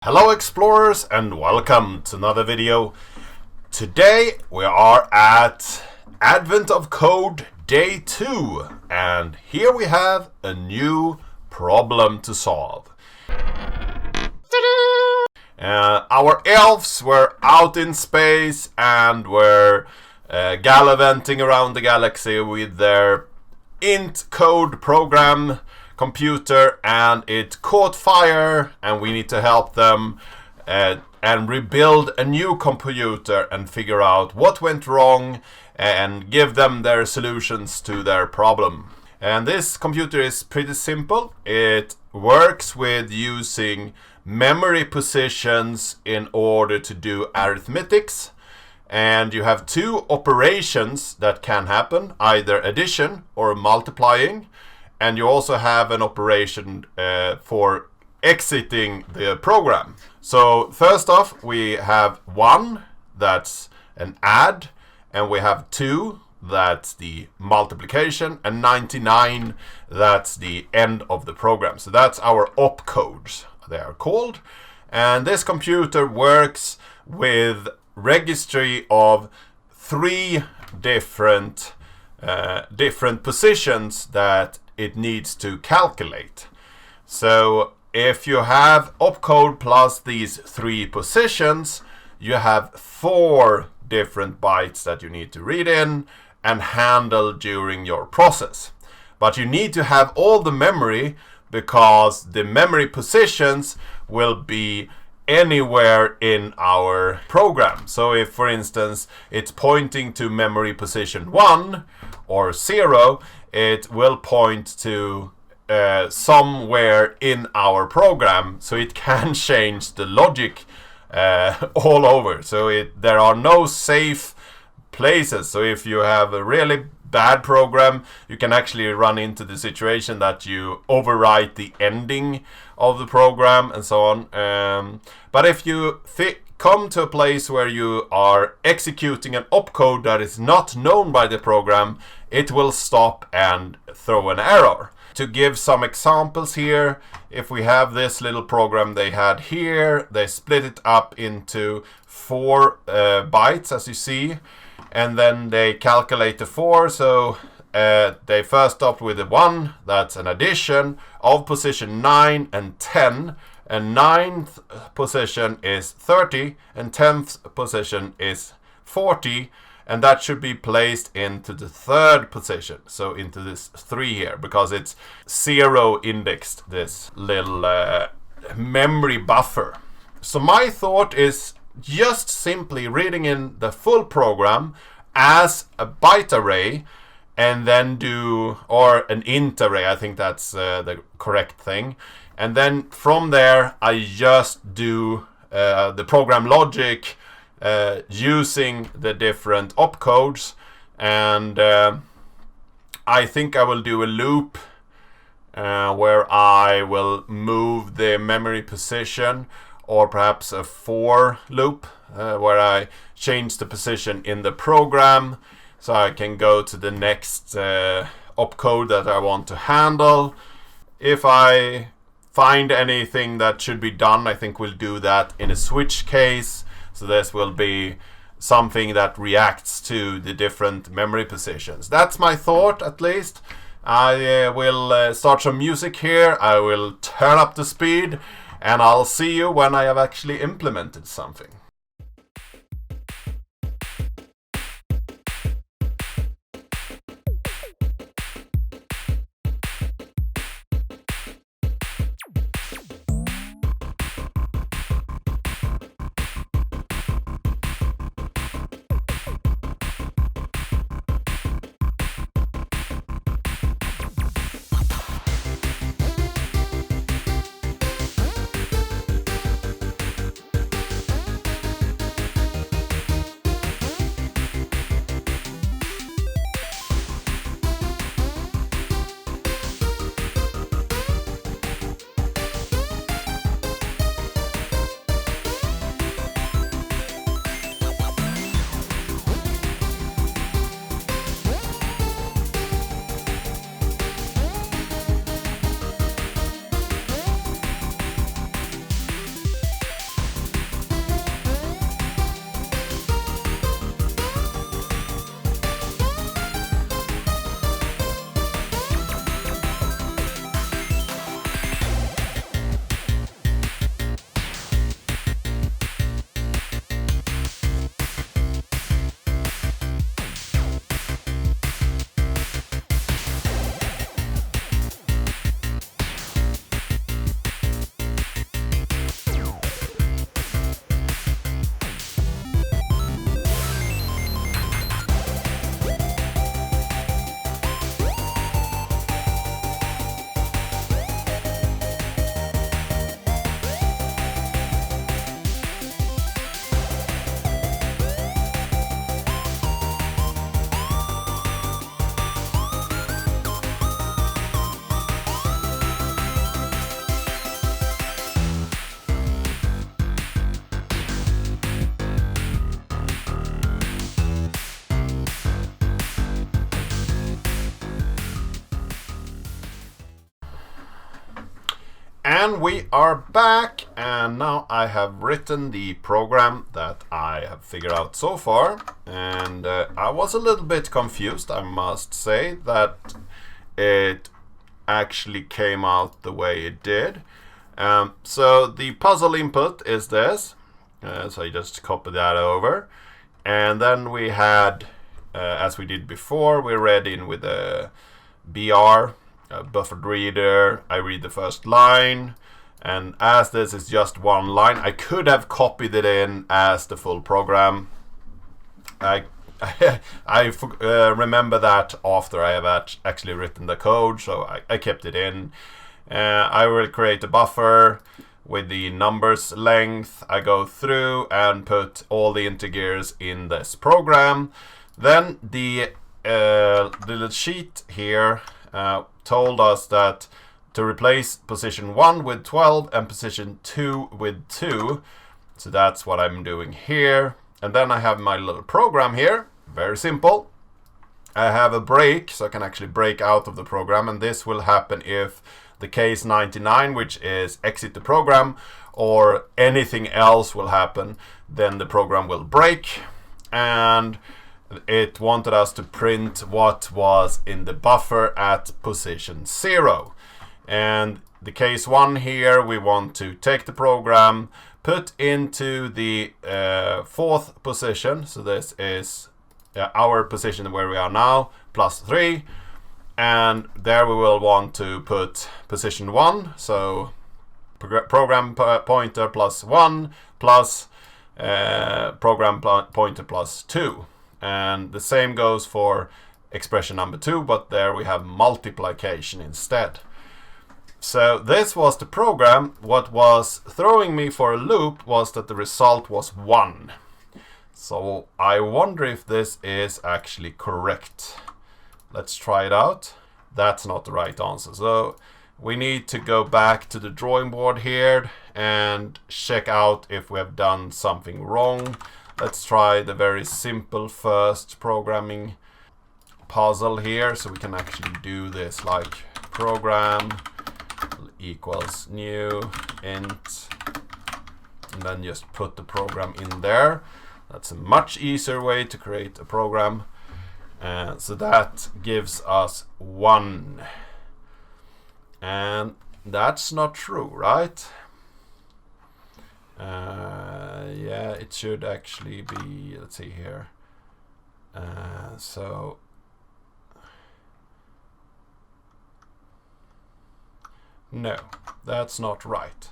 Hello explorers and welcome to another video. Today we are at Advent of Code Day 2 and here we have a new problem to solve. Our elves were out in space and were gallivanting around the galaxy with their int code program computer, and it caught fire and we need to help them and rebuild a new computer and figure out what went wrong and give them their solutions to their problem. And this computer is pretty simple. It works with using memory positions in order to do arithmetics, and you have two operations that can happen, either addition or multiplying. And you also have an operation for exiting the program. So first off, we have 1, that's an add, and we have 2, that's the multiplication, and 99, that's the end of the program. So that's our opcodes, they are called. And this computer works with registry of 3 different positions that it needs to calculate. So if you have opcode plus these 3 positions, you have 4 different bytes that you need to read in and handle during your process. But you need to have all the memory because the memory positions will be anywhere in our program. So if, for instance, it's pointing to memory position 1 or 0, it will point to somewhere in our program, so it can change the logic all over. So there are no safe places. So if you have a really bad program, you can actually run into the situation that you overwrite the ending of the program and so on. But if you come to a place where you are executing an opcode that is not known by the program, it will stop and throw an error. To give some examples here, if we have this little program they had here, they split it up into 4 bytes, as you see, and then they calculate the 4. So they first stopped with the 1, that's an addition of position 9 and 10, and 9th position is 30 and 10th position is 40, and that should be placed into the 3rd position, so into this 3 here, because it's 0 indexed, this little memory buffer. So my thought is just simply reading in the full program as a byte array and then do, or an int array, I think that's the correct thing. And then from there I just do the program logic using the different opcodes, and I think I will do a loop where I will move the memory position, or perhaps a for loop where I change the position in the program so I can go to the next opcode that I want to handle. If I find anything that should be done, I think we'll do that in a switch case. So this will be something that reacts to the different memory positions. That's my thought, at least. I will start some music here. I will turn up the speed, and I'll see you when I have actually implemented something. And we are back, and now I have written the program that I have figured out so far, and I was a little bit confused, I must say, that it actually came out the way it did. So the puzzle input is this, so I just copy that over, and then we had, as we did before, we read in with a BR, a buffered reader. I read the first line, and as this is just one line, I could have copied it in as the full program. I remember that after I have actually written the code, so I kept it in. I will create a buffer with the numbers length. I go through and put all the integers in this program. Then the little sheet here told us that to replace position 1 with 12 and position 2 with 2. So that's what I'm doing here. And then I have my little program here. Very simple. I have a break, so I can actually break out of the program, and this will happen if the case 99, which is exit the program, or anything else will happen, then the program will break. And it wanted us to print what was in the buffer at position 0. And the case 1 here, we want to take the program, put into the 4th position. So this is our position where we are now, plus 3. And there we will want to put position 1. So program pointer plus 1 plus program pointer plus 2. And the same goes for expression number 2, but there we have multiplication instead. So this was the program. What was throwing me for a loop was that the result was 1. So I wonder if this is actually correct. Let's try it out. That's not the right answer. So we need to go back to the drawing board here and check out if we have done something wrong. Let's try the very simple first programming puzzle here, so we can actually do this like program equals new int, and then just put the program in there. That's a much easier way to create a program. So that gives us 1. And that's not true, right? Yeah, it should actually be, let's see here. So no, that's not right.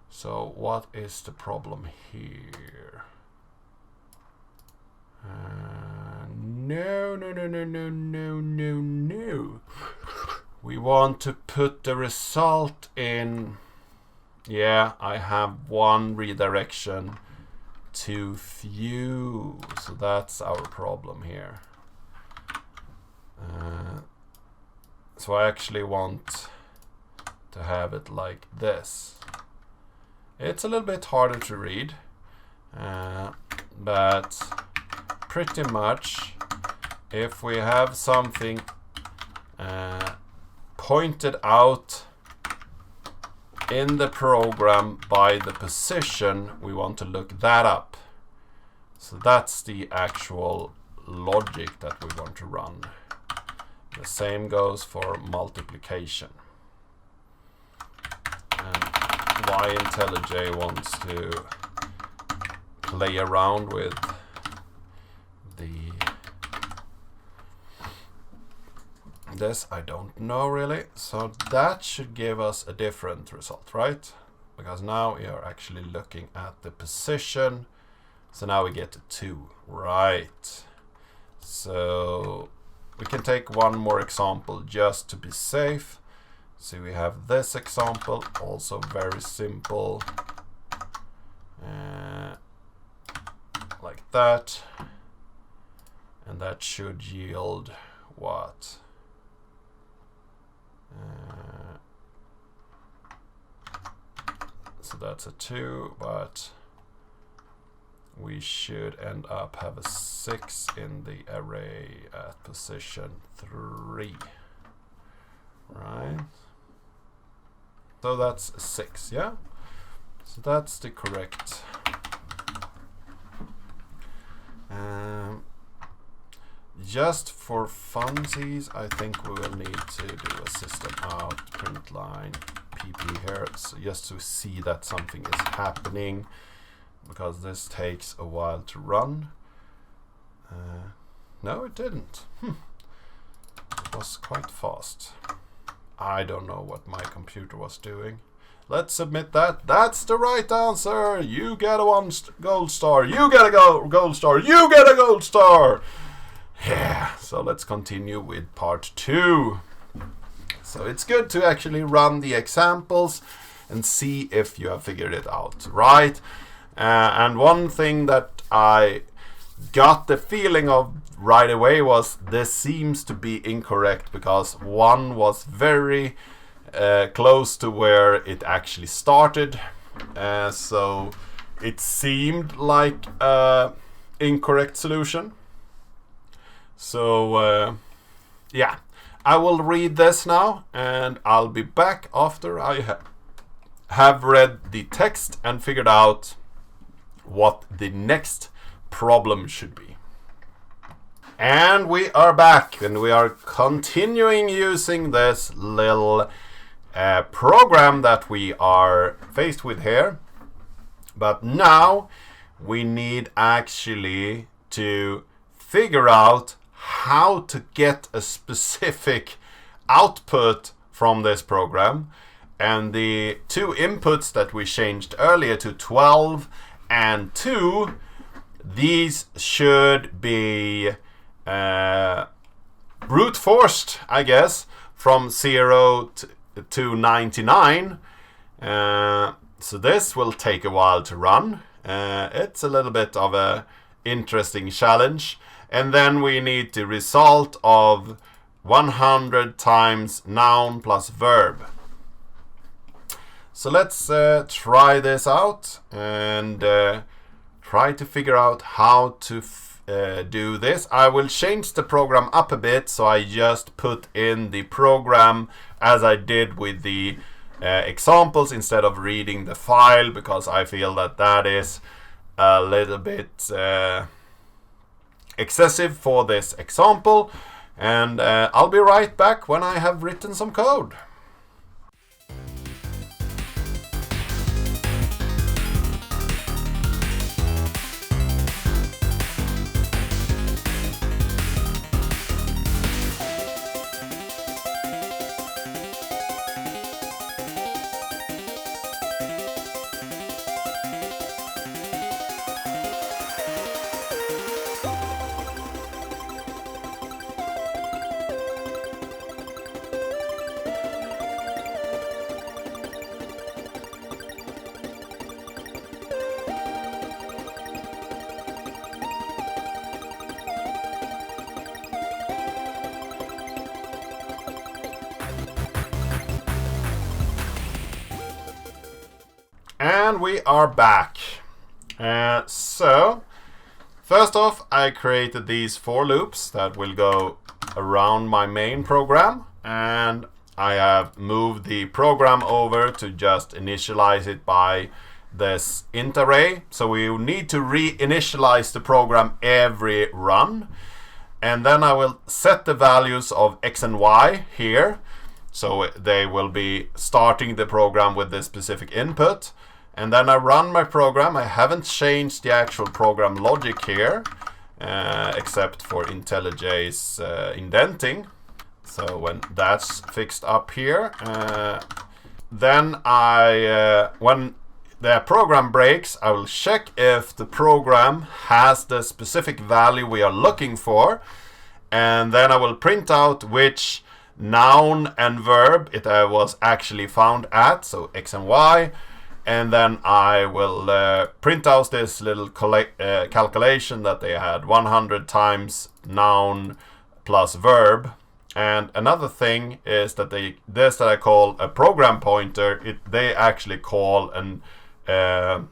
So what is the problem here? No. We want to put the result in. Yeah, I have one redirection too few. So that's our problem here. So I actually want to have it like this. It's a little bit harder to read, but pretty much if we have something pointed out in the program by the position, we want to look that up. So that's the actual logic that we want to run. The same goes for multiplication. And why IntelliJ wants to play around with this, I don't know really. So that should give us a different result, right? Because now we are actually looking at the position. So now we get to 2, right? So we can take one more example just to be safe. So we have this example, also very simple, like that. And that should yield what? So that's a 2, but we should end up have a 6 in the array at position 3. right? So that's 6, yeah? So that's the correct. Just for funsies, I think we will need to do a system out print line pp here, so just to see that something is happening, because this takes a while to run. No, it didn't. It was quite fast. I don't know what my computer was doing. Let's submit that. That's the right answer. You get a gold star. You get a gold star. You get a gold star. Yeah, so let's continue with part 2. So it's good to actually run the examples and see if you have figured it out right. And one thing that I got the feeling of right away was this seems to be incorrect, because 1 was very close to where it actually started. So it seemed like an incorrect solution. So yeah, I will read this now, and I'll be back after I have read the text and figured out what the next problem should be. And we are back, and we are continuing using this little program that we are faced with here. But now we need actually to figure out how to get a specific output from this program. And the 2 inputs that we changed earlier to 12 and 2, these should be brute forced, I guess, from 0 to 99. So this will take a while to run. It's a little bit of a interesting challenge. And then we need the result of 100 times noun plus verb. So let's try this out and try to figure out how to do this. I will change the program up a bit, so I just put in the program as I did with the examples instead of reading the file, because I feel that that is a little bit excessive for this example. And I'll be right back when I have written some code. And we are back. So first off, I created these 4 loops that will go around my main program, and I have moved the program over to just initialize it by this int array. So we need to reinitialize the program every run, and then I will set the values of x and y here, so they will be starting the program with this specific input. And then I run my program. I haven't changed the actual program logic here, except for IntelliJ's indenting. So when that's fixed up here, then when the program breaks, I will check if the program has the specific value we are looking for, and then I will print out which noun and verb it was actually found at, so x and y. And then I will print out this little calculation that they had 100 times noun plus verb. And another thing is that this that I call a program pointer, they actually call an an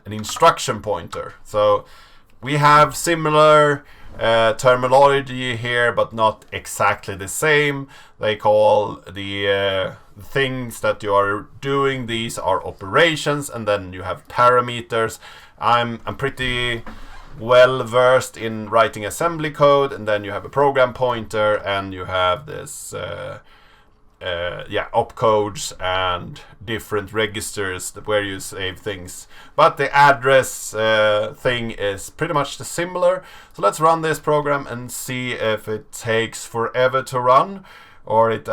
instruction pointer. So we have similar terminology here, but not exactly the same. They call the things that you are doing, these are operations, and then you have parameters. I'm pretty well versed in writing assembly code, and then you have a program pointer, and you have this opcodes and different registers where you save things. But the address thing is pretty much the similar. So let's run this program and see if it takes forever to run, or it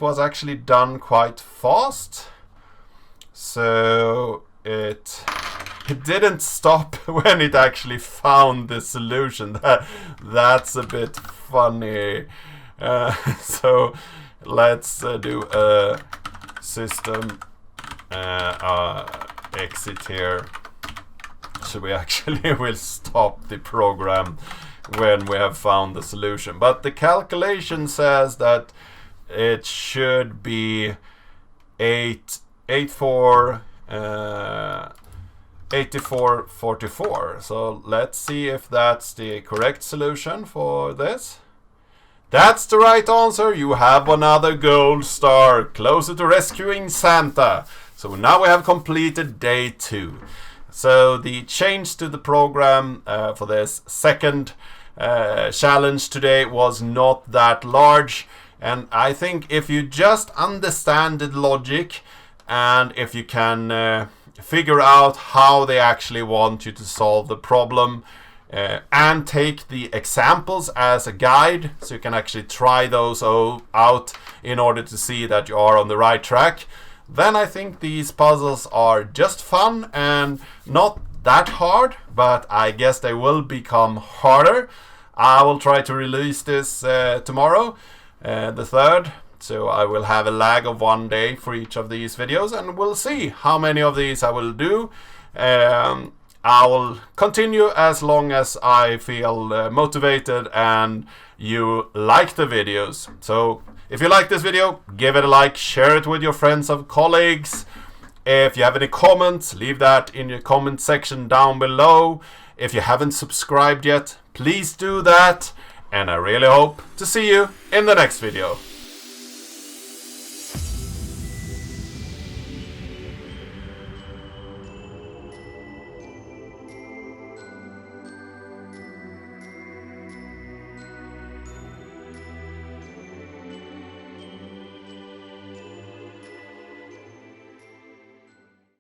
was actually done quite fast. So it didn't stop when it actually found the solution. That's a bit funny. So let's do a system exit here. So we actually will stop the program when we have found the solution. But the calculation says that it should be 8444. So let's see if that's the correct solution for this. That's the right answer. You have another gold star, closer to rescuing Santa. So now we have completed day 2. So the change to the program for this second challenge today was not that large. And I think if you just understand the logic, and if you can figure out how they actually want you to solve the problem, and take the examples as a guide, so you can actually try those out in order to see that you are on the right track, then I think these puzzles are just fun and not that hard, but I guess they will become harder. I will try to release this tomorrow, the 3rd. So I will have a lag of 1 day for each of these videos, and we'll see how many of these I will do. I will continue as long as I feel motivated and you like the videos. So if you like this video, give it a like, share it with your friends and colleagues. If you have any comments, leave that in your comment section down below. If you haven't subscribed yet, please do that. And I really hope to see you in the next video.